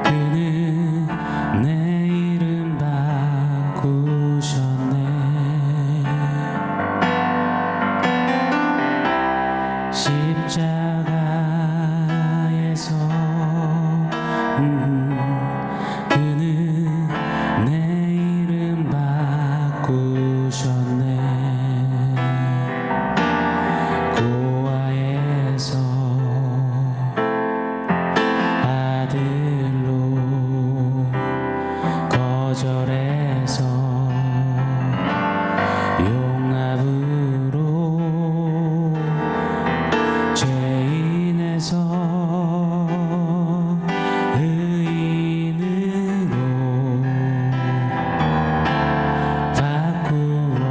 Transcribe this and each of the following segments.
그는 내 이름 바꾸셨네. 십자가에서 그는 내 이름 바꾸셨네. 고아에서 아들로 거절해서 용납으로 죄인에서 의인으로 바꾸어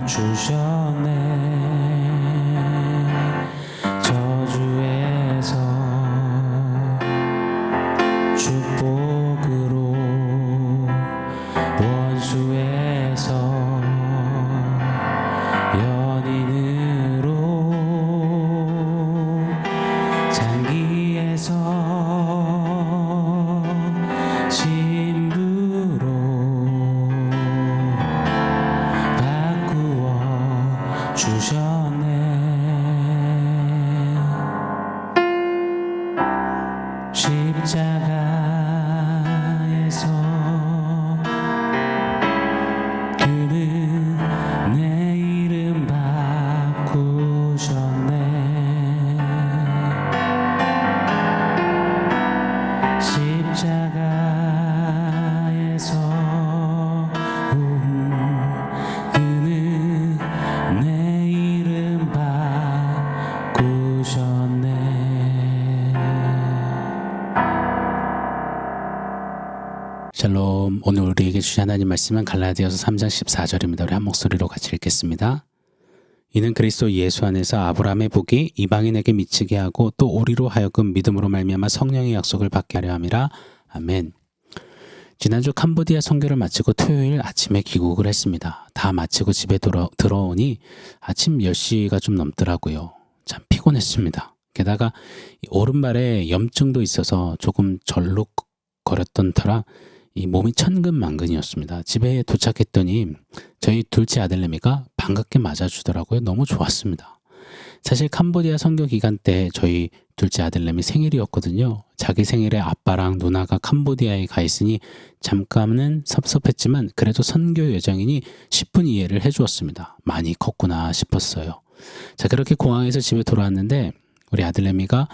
주셨네. 저주에서 축복으로 원수에서 연인으로 장기에서 신부로 바꾸어 주셨네. 십자가에서 그는 내 이름 바꾸셨네. 십자가에서 그는 내 이름 바꾸셨네. 샬롬. 오늘 우리에게 주신 하나님 말씀은 갈라디아서 3장 14절입니다. 우리 한 목소리로 같이 읽겠습니다. 이는 그리스도 예수 안에서 아브라함의 복이 이방인에게 미치게 하고 또 우리로 하여금 믿음으로 말미암아 성령의 약속을 받게 하려 함이라. 아멘. 지난주 캄보디아 선교를 마치고 토요일 아침에 귀국을 했습니다. 다 마치고 집에 들어오니 아침 10시가 좀 넘더라고요. 참 피곤했습니다. 게다가 오른발에 염증도 있어서 조금 절룩거렸던 터라 이 몸이 천근만근이었습니다. 집에 도착했더니 저희 둘째 아들내미가 반갑게 맞아주더라고요. 너무 좋았습니다. 사실 캄보디아 선교 기간 때 저희 둘째 아들내미 생일이었거든요. 자기 생일에 아빠랑 누나가 캄보디아에 가 있으니 잠깐은 섭섭했지만 그래도 선교 여정이니 10분 이해를 해주었습니다. 많이 컸구나 싶었어요. 자, 그렇게 공항에서 집에 돌아왔는데 우리 아들내미가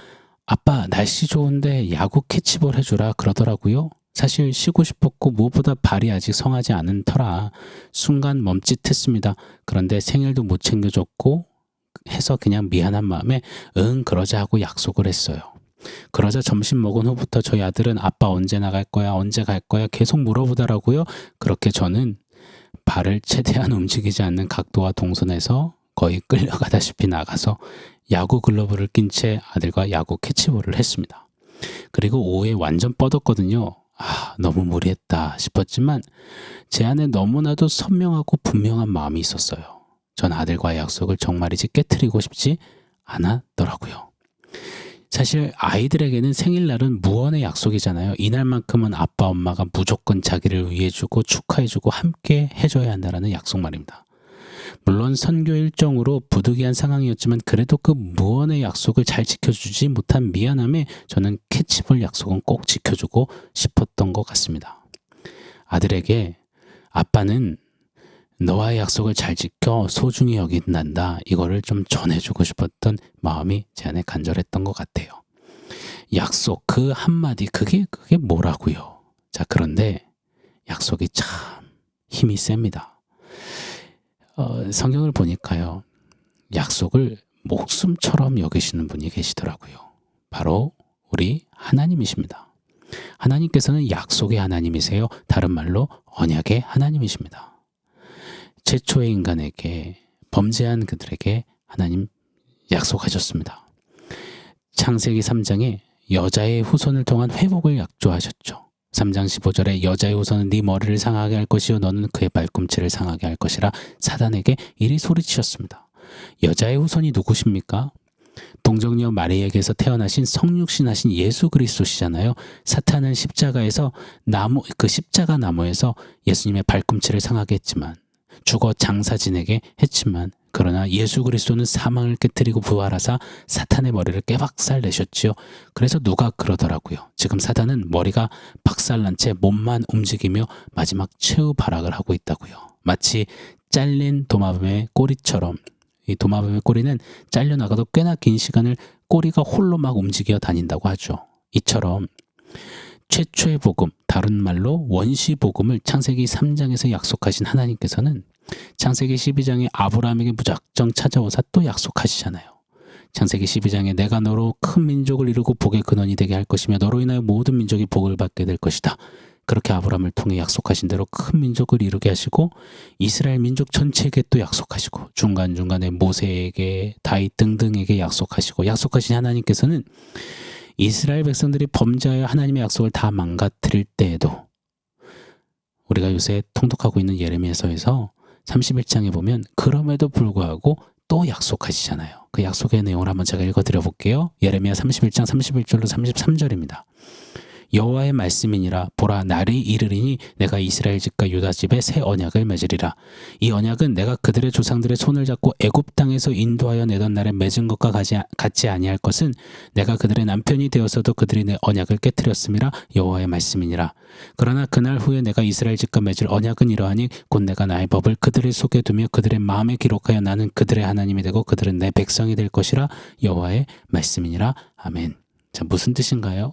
아빠 날씨 좋은데 야구 캐치볼 해주라 그러더라고요. 사실 쉬고 싶었고 무엇보다 발이 아직 성하지 않은 터라 순간 멈칫했습니다. 그런데 생일도 못 챙겨줬고 해서 그냥 미안한 마음에 응 그러자 하고 약속을 했어요. 그러자 점심 먹은 후부터 저희 아들은 아빠 언제 나갈 거야 언제 갈 거야 계속 물어보더라고요. 그렇게 저는 발을 최대한 움직이지 않는 각도와 동선에서 거의 끌려가다시피 나가서 야구 글러브를 낀 채 아들과 야구 캐치볼을 했습니다. 그리고 오후에 완전 뻗었거든요. 너무 무리했다 싶었지만 제 안에 너무나도 선명하고 분명한 마음이 있었어요. 전 아들과의 약속을 정말이지 깨트리고 싶지 않았더라고요. 사실 아이들에게는 생일날은 무언의 약속이잖아요. 이날만큼은 아빠 엄마가 무조건 자기를 위해주고 축하해주고 함께 해줘야 한다는 약속 말입니다. 물론 선교 일정으로 부득이한 상황이었지만 그래도 그 무언의 약속을 잘 지켜주지 못한 미안함에 저는 캐치볼 약속은 꼭 지켜주고 싶었던 것 같습니다. 아들에게 아빠는 너와의 약속을 잘 지켜 소중히 여긴단다. 이거를 좀 전해주고 싶었던 마음이 제 안에 간절했던 것 같아요. 약속 그 한마디 그게 뭐라고요? 자, 그런데 약속이 참 힘이 셉니다. 성경을 보니까요. 약속을 목숨처럼 여기시는 분이 계시더라고요. 바로 우리 하나님이십니다. 하나님께서는 약속의 하나님이세요. 다른 말로 언약의 하나님이십니다. 최초의 인간에게 범죄한 그들에게 하나님 약속하셨습니다. 창세기 3장에 여자의 후손을 통한 회복을 약조하셨죠. 3장 15절에 여자의 후손은 네 머리를 상하게 할 것이요 너는 그의 발꿈치를 상하게 할 것이라 사단에게 이리 소리치셨습니다. 여자의 후손이 누구십니까? 동정녀 마리에게서 태어나신 성육신하신 예수 그리스도시잖아요. 사탄은 십자가에서 그 십자가 나무에서 예수님의 발꿈치를 상하게 했지만, 죽어 장사 지내게 했지만, 그러나 예수 그리스도는 사망을 깨뜨리고 부활하사 사탄의 머리를 깨박살 내셨지요. 그래서 누가 그러더라고요. 지금 사탄은 머리가 박살난 채 몸만 움직이며 마지막 최후 발악을 하고 있다고요. 마치 잘린 도마뱀의 꼬리처럼. 이 도마뱀의 꼬리는 잘려나가도 꽤나 긴 시간을 꼬리가 홀로 막 움직여 다닌다고 하죠. 이처럼 최초의 복음, 다른 말로 원시 복음을 창세기 3장에서 약속하신 하나님께서는 창세기 12장에 아브라함에게 무작정 찾아오사 또 약속하시잖아요. 창세기 12장에 내가 너로 큰 민족을 이루고 복의 근원이 되게 할 것이며 너로 인하여 모든 민족이 복을 받게 될 것이다. 그렇게 아브라함을 통해 약속하신 대로 큰 민족을 이루게 하시고 이스라엘 민족 전체에게 또 약속하시고 중간중간에 모세에게 다윗 등등에게 약속하시고 약속하신 하나님께서는 이스라엘 백성들이 범죄하여 하나님의 약속을 다 망가뜨릴 때에도 우리가 요새 통독하고 있는 예레미야서에서 31장에 보면 그럼에도 불구하고 또 약속하시잖아요. 그 약속의 내용을 한번 제가 읽어드려 볼게요. 예레미야 31장 31절로 33절입니다. 여호와의 말씀이니라. 보라, 날이 이르리니 내가 이스라엘 집과 유다 집에 새 언약을 맺으리라. 이 언약은 내가 그들의 조상들의 손을 잡고 애굽 땅에서 인도하여 내던 날에 맺은 것과 같지 아니할 것은 내가 그들의 남편이 되어서도 그들이 내 언약을 깨뜨렸음이라. 여호와의 말씀이니라. 그러나 그날 후에 내가 이스라엘 집과 맺을 언약은 이러하니 곧 내가 나의 법을 그들의 속에 두며 그들의 마음에 기록하여 나는 그들의 하나님이 되고 그들은 내 백성이 될 것이라. 여호와의 말씀이니라. 아멘. 자, 무슨 뜻인가요?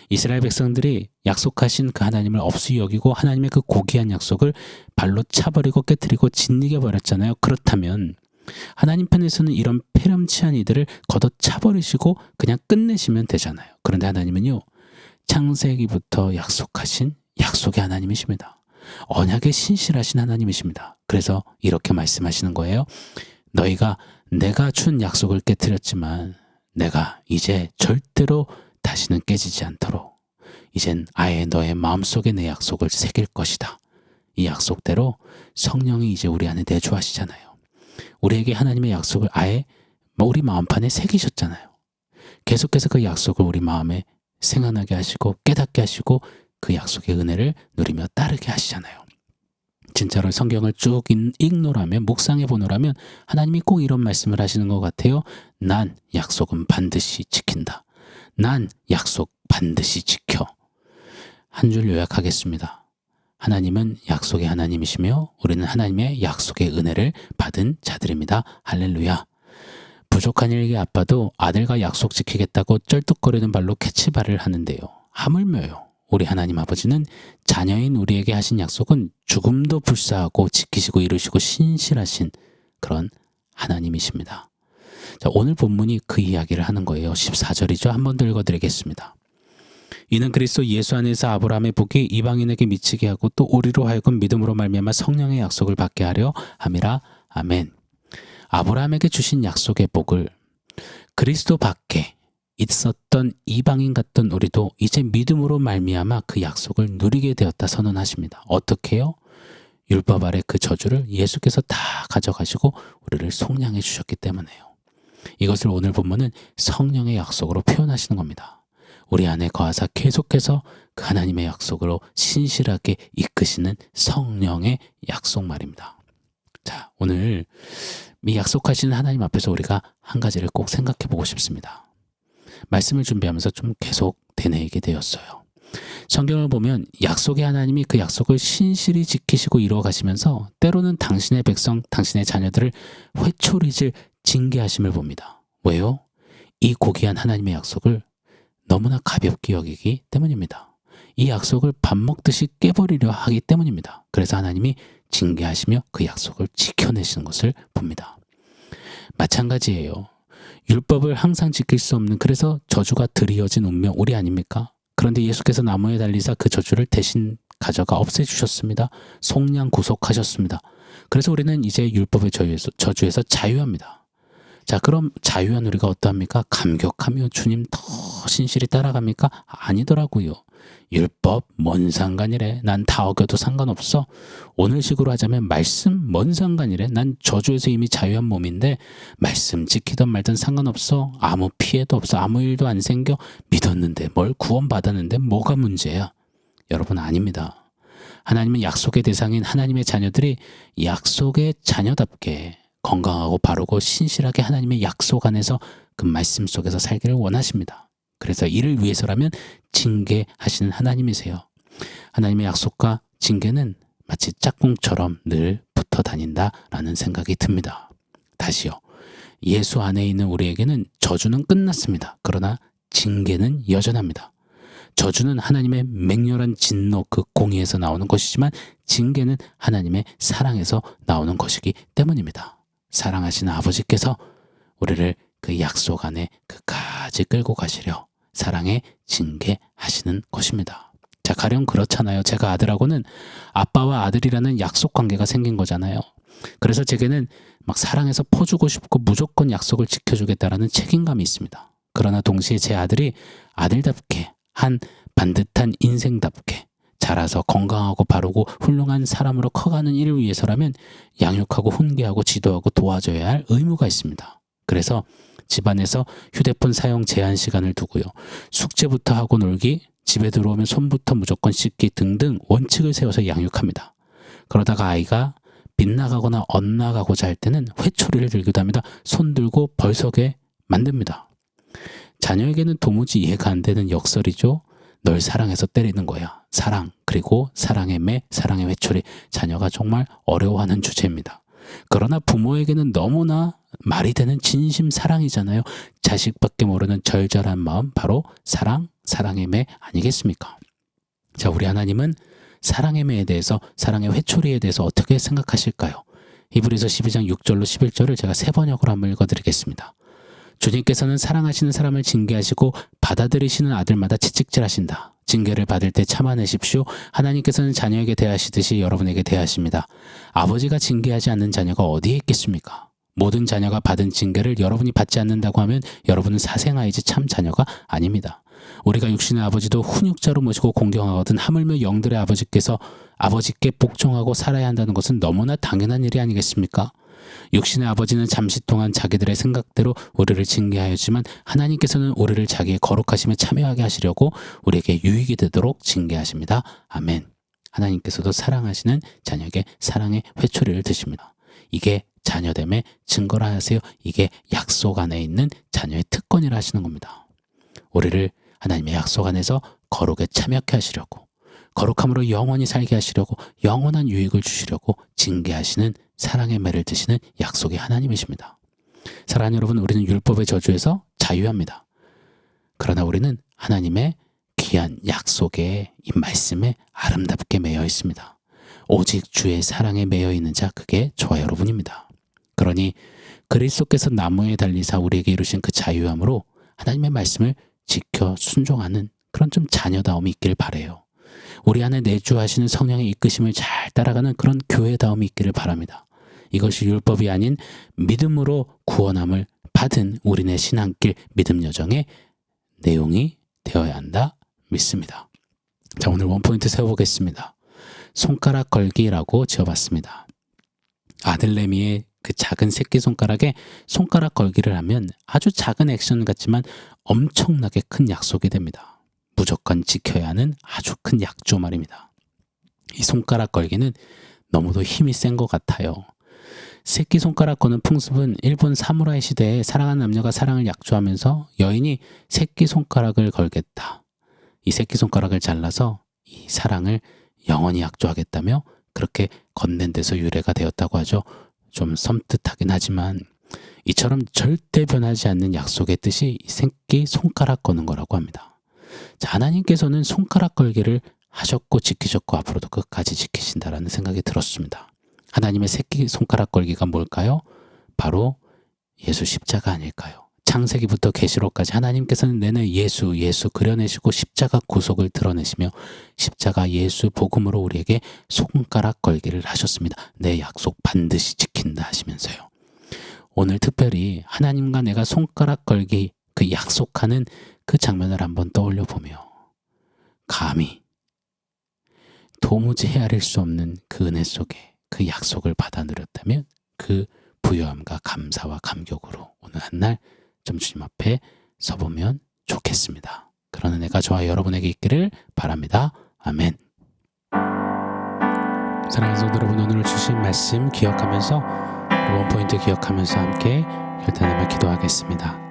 이스라엘 백성들이 약속하신 그 하나님을 없이 여기고 하나님의 그 고귀한 약속을 발로 차버리고 깨뜨리고 짓이겨 버렸잖아요. 그렇다면 하나님 편에서는 이런 패렴치한 이들을 걷어차버리시고 그냥 끝내시면 되잖아요. 그런데 하나님은요, 창세기부터 약속하신 약속의 하나님이십니다. 언약에 신실하신 하나님이십니다. 그래서 이렇게 말씀하시는 거예요. 너희가 내가 준 약속을 깨뜨렸지만 내가 이제 절대로 다시는 깨지지 않도록 이젠 아예 너의 마음속에 내 약속을 새길 것이다. 이 약속대로 성령이 이제 우리 안에 내주하시잖아요. 우리에게 하나님의 약속을 아예 우리 마음판에 새기셨잖아요. 계속해서 그 약속을 우리 마음에 생각나게 하시고 깨닫게 하시고 그 약속의 은혜를 누리며 따르게 하시잖아요. 진짜로 성경을 쭉 읽노라면 묵상해 보노라면 하나님이 꼭 이런 말씀을 하시는 것 같아요. 난 약속은 반드시 지킨다. 난 약속 반드시 지켜. 한 줄 요약하겠습니다. 하나님은 약속의 하나님이시며 우리는 하나님의 약속의 은혜를 받은 자들입니다. 할렐루야. 부족한 일기 아빠도 아들과 약속 지키겠다고 쩔뚝거리는 발로 캐치발을 하는데요. 하물며요. 우리 하나님 아버지는 자녀인 우리에게 하신 약속은 죽음도 불사하고 지키시고 이루시고 신실하신 그런 하나님이십니다. 자, 오늘 본문이 그 이야기를 하는 거예요. 14절이죠. 한 번 더 읽어드리겠습니다. 이는 그리스도 예수 안에서 아브라함의 복이 이방인에게 미치게 하고 또 우리로 하여금 믿음으로 말미암아 성령의 약속을 받게 하려 함이라. 아멘. 아브라함에게 주신 약속의 복을 그리스도 밖에 있었던 이방인 같던 우리도 이제 믿음으로 말미암아 그 약속을 누리게 되었다 선언하십니다. 어떻게요? 율법 아래 그 저주를 예수께서 다 가져가시고 우리를 속량해 주셨기 때문에요. 이것을 오늘 본문은 성령의 약속으로 표현하시는 겁니다. 우리 안에 거하사 계속해서 그 하나님의 약속으로 신실하게 이끄시는 성령의 약속 말입니다. 자, 오늘 이 약속하시는 하나님 앞에서 우리가 한 가지를 꼭 생각해 보고 싶습니다. 말씀을 준비하면서 좀 계속 되뇌이게 되었어요. 성경을 보면 약속의 하나님이 그 약속을 신실히 지키시고 이루어 가시면서 때로는 당신의 백성, 당신의 자녀들을 회초리질 징계하심을 봅니다. 왜요? 이 고귀한 하나님의 약속을 너무나 가볍게 여기기 때문입니다. 이 약속을 밥 먹듯이 깨버리려 하기 때문입니다. 그래서 하나님이 징계하시며 그 약속을 지켜내시는 것을 봅니다. 마찬가지예요. 율법을 항상 지킬 수 없는, 그래서 저주가 드리어진 운명 우리 아닙니까? 그런데 예수께서 나무에 달리사 그 저주를 대신 가져가 없애주셨습니다. 속량 구속하셨습니다. 그래서 우리는 이제 율법의 저주에서 자유합니다. 자, 그럼 자유한 우리가 어떠합니까? 감격하며 주님 더 신실히 따라갑니까? 아니더라고요. 율법 뭔 상관이래. 난 다 어겨도 상관없어. 오늘식으로 하자면 말씀 뭔 상관이래. 난 저주에서 이미 자유한 몸인데 말씀 지키든 말든 상관없어. 아무 피해도 없어. 아무 일도 안 생겨. 믿었는데 뭘 구원받았는데 뭐가 문제야? 여러분, 아닙니다. 하나님은 약속의 대상인 하나님의 자녀들이 약속의 자녀답게 건강하고 바르고 신실하게 하나님의 약속 안에서 그 말씀 속에서 살기를 원하십니다. 그래서 이를 위해서라면 징계하시는 하나님이세요. 하나님의 약속과 징계는 마치 짝꿍처럼 늘 붙어 다닌다라는 생각이 듭니다. 다시요. 예수 안에 있는 우리에게는 저주는 끝났습니다. 그러나 징계는 여전합니다. 저주는 하나님의 맹렬한 진노 그 공의에서 나오는 것이지만 징계는 하나님의 사랑에서 나오는 것이기 때문입니다. 사랑하시는 아버지께서 우리를 그 약속 안에 그까지 끌고 가시려 사랑에 징계하시는 것입니다. 자, 가령 그렇잖아요. 제가 아들하고는 아빠와 아들이라는 약속 관계가 생긴 거잖아요. 그래서 제게는 막 사랑해서 퍼주고 싶고 무조건 약속을 지켜주겠다라는 책임감이 있습니다. 그러나 동시에 제 아들이 아들답게 한 반듯한 인생답게 자라서 건강하고 바르고 훌륭한 사람으로 커가는 일을 위해서라면 양육하고 훈계하고 지도하고 도와줘야 할 의무가 있습니다. 그래서 집안에서 휴대폰 사용 제한 시간을 두고요. 숙제부터 하고 놀기, 집에 들어오면 손부터 무조건 씻기 등등 원칙을 세워서 양육합니다. 그러다가 아이가 빗나가거나 엇나가고자 할 때는 회초리를 들기도 합니다. 손 들고 벌서게 만듭니다. 자녀에게는 도무지 이해가 안 되는 역설이죠. 널 사랑해서 때리는 거야. 사랑, 그리고 사랑의 매, 사랑의 회초리. 자녀가 정말 어려워하는 주제입니다. 그러나 부모에게는 너무나 말이 되는 진심 사랑이잖아요. 자식밖에 모르는 절절한 마음, 바로 사랑, 사랑의 매 아니겠습니까? 자, 우리 하나님은 사랑의 매에 대해서, 사랑의 회초리에 대해서 어떻게 생각하실까요? 히브리서 12장 6절로 11절을 제가 세 번역으로 한번 읽어드리겠습니다. 주님께서는 사랑하시는 사람을 징계하시고 받아들이시는 아들마다 채찍질하신다. 징계를 받을 때 참아내십시오. 하나님께서는 자녀에게 대하시듯이 여러분에게 대하십니다. 아버지가 징계하지 않는 자녀가 어디에 있겠습니까? 모든 자녀가 받은 징계를 여러분이 받지 않는다고 하면 여러분은 사생아이지 참 자녀가 아닙니다. 우리가 육신의 아버지도 훈육자로 모시고 공경하거든 하물며 영들의 아버지께서 아버지께 복종하고 살아야 한다는 것은 너무나 당연한 일이 아니겠습니까? 육신의 아버지는 잠시 동안 자기들의 생각대로 우리를 징계하였지만 하나님께서는 우리를 자기의 거룩하심에 참여하게 하시려고 우리에게 유익이 되도록 징계하십니다. 아멘. 하나님께서도 사랑하시는 자녀에게 사랑의 회초리를 드십니다. 이게 자녀됨의 증거라 하세요. 이게 약속 안에 있는 자녀의 특권이라 하시는 겁니다. 우리를 하나님의 약속 안에서 거룩에 참여케 하시려고, 거룩함으로 영원히 살게 하시려고, 영원한 유익을 주시려고 징계하시는 사랑의 매를 드시는 약속의 하나님이십니다. 사랑하는 여러분, 우리는 율법의 저주에서 자유합니다. 그러나 우리는 하나님의 귀한 약속의 이 말씀에 아름답게 매여 있습니다. 오직 주의 사랑에 매여 있는 자, 그게 저와 여러분입니다. 그러니 그리스도께서 나무에 달리사 우리에게 이루신 그 자유함으로 하나님의 말씀을 지켜 순종하는 그런 좀 자녀다움이 있길 바라요. 우리 안에 내주하시는 성령의 이끄심을 잘 따라가는 그런 교회다움이 있기를 바랍니다. 이것이 율법이 아닌 믿음으로 구원함을 받은 우리네 신앙길 믿음 여정의 내용이 되어야 한다 믿습니다. 자, 오늘 원포인트 세워보겠습니다. 손가락 걸기라고 지어봤습니다. 아들내미의 그 작은 새끼손가락에 손가락 걸기를 하면 아주 작은 액션 같지만 엄청나게 큰 약속이 됩니다. 무조건 지켜야 하는 아주 큰 약조 말입니다. 이 손가락 걸기는 너무도 힘이 센 것 같아요. 새끼손가락 거는 풍습은 일본 사무라이 시대에 사랑하는 남녀가 사랑을 약조하면서 여인이 새끼손가락을 걸겠다. 이 새끼손가락을 잘라서 이 사랑을 영원히 약조하겠다며 그렇게 건넨 데서 유래가 되었다고 하죠. 좀 섬뜩하긴 하지만 이처럼 절대 변하지 않는 약속의 뜻이 새끼손가락 거는 거라고 합니다. 자, 하나님께서는 손가락 걸기를 하셨고 지키셨고 앞으로도 끝까지 지키신다라는 생각이 들었습니다. 하나님의 새끼손가락 걸기가 뭘까요? 바로 예수 십자가 아닐까요? 창세기부터 계시록까지 하나님께서는 내내 예수 그려내시고 십자가 구속을 드러내시며 십자가 예수 복음으로 우리에게 손가락 걸기를 하셨습니다. 내 약속 반드시 지킨다 하시면서요. 오늘 특별히 하나님과 내가 손가락 걸기 그 약속하는 그 장면을 한번 떠올려 보며 감히 도무지 헤아릴 수 없는 그 은혜 속에 그 약속을 받아 누렸다면 그 부요함과 감사와 감격으로 오늘 한날 좀 주님 앞에 서보면 좋겠습니다. 그런 은혜가 저와 여러분에게 있기를 바랍니다. 아멘. 사랑하는 성도 여러분, 오늘 주신 말씀 기억하면서 원포인트 기억하면서 함께 결단하며 기도하겠습니다.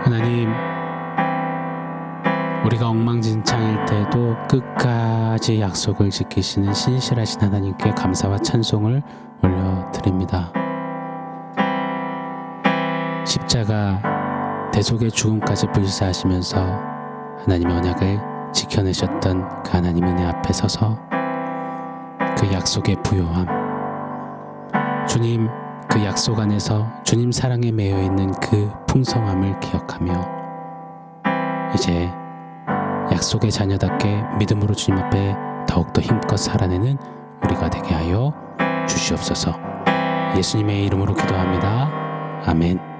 하나님, 우리가 엉망진창일 때도 끝까지 약속을 지키시는 신실하신 하나님께 감사와 찬송을 올려드립니다. 십자가 대속의 죽음까지 불사하시면서 하나님의 언약을 지켜내셨던 그 하나님 은혜 앞에 서서 그 약속의 부요함, 주님 그 약속 안에서 주님 사랑에 매여 있는 그 풍성함을 기억하며 이제 약속의 자녀답게 믿음으로 주님 앞에 더욱더 힘껏 살아내는 우리가 되게 하여 주시옵소서. 예수님의 이름으로 기도합니다. 아멘.